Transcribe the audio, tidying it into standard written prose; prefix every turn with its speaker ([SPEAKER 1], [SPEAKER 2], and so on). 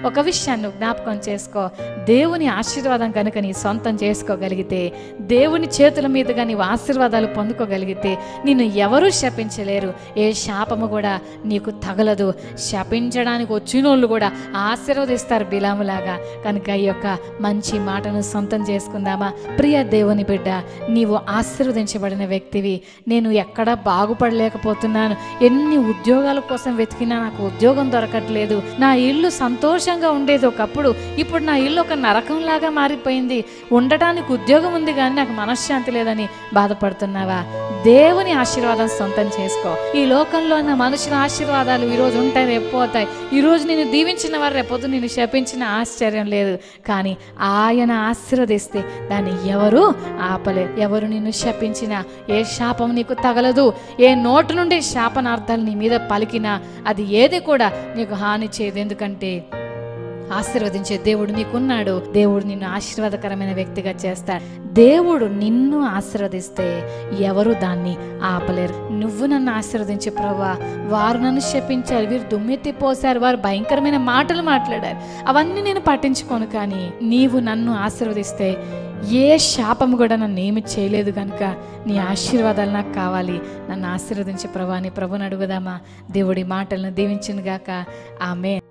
[SPEAKER 1] ఒక విషయాన్ని జ్ఞాపకం చేసుకో, దేవుని ఆశీర్వాదం కనుక నీ సొంతం చేసుకోగలిగితే, దేవుని చేతుల మీదుగా నీవు ఆశీర్వాదాలు పొందుకోగలిగితే నిన్ను ఎవరూ శపించలేరు. ఏ శాపము కూడా నీకు తగలదు. శపించడానికి వచ్చిన వాళ్ళు కూడా ఆశీర్వదిస్తారు బిలాములాగా. కనుక ఈ యొక్క మంచి మాటను సొంతం చేసుకుందామా? ప్రియ దేవుని బిడ్డ, నీవు ఆశీర్వదించబడిన వ్యక్తివి. నేను ఎక్కడా బాగుపడలేకపోతున్నాను, ఎన్ని ఉద్యోగాల కోసం వెతికినా నాకు ఉద్యోగం దొరకట్లేదు, నా ఇల్లు సంతోషంగా ఉండేది ఒకప్పుడు, ఇప్పుడు నా ఇల్లు ఒక నరకంలాగా మారిపోయింది, ఉండటానికి ఉద్యోగం ఉంది కానీ నాకు మనశ్శాంతి లేదని బాధపడుతున్నావా? దేవుని ఆశీర్వాదం సొంతం చేసుకో. ఈ లోకంలో ఉన్న మనుషుల ఆశీర్వాదాలు ఈరోజు ఉంటాయి, రేపు పోతాయి. ఈరోజు నేను దీవించిన వారు రేపొద్దు నేను శపించిన ఆశ్చర్యం లేదు. కానీ ఆయన ఆశీర్వదిస్తే దాన్ని ఎవరు ఆపలేరు. ఎవరు నిన్ను శపించినా, ఏ శాపం నీకు తగలదు. ఏ నోటు నుండి శాపనార్థాలు నీ మీద పలికినా అది ఏది కూడా నీకు హాని చేయదు. ఎందుకంటే ఆశీర్వదించే దేవుడు నీకున్నాడు. దేవుడు నిన్ను ఆశీర్వాదకరమైన వ్యక్తిగా చేస్తాడు. దేవుడు నిన్ను ఆశీర్వదిస్తే ఎవరు దాన్ని ఆపలేరు. నువ్వు నన్ను ఆశీర్వదించే ప్రభువా, వారు నన్ను శపించారు, వీరు దుమ్మెత్తి పోశారు, వారు భయంకరమైన మాటలు మాట్లాడారు, అవన్నీ నేను పట్టించుకోను. కానీ నీవు నన్ను ఆశీర్వదిస్తే ఏ శాపము కూడా నన్ను ఏమి చేయలేదు. కనుక నీ ఆశీర్వాదాలు నాకు కావాలి. నన్ను ఆశీర్వదించే ప్రభువా అని ప్రభుని అడుగుదామా? దేవుడి మాటలను దీవించును గాక. ఆమేన్.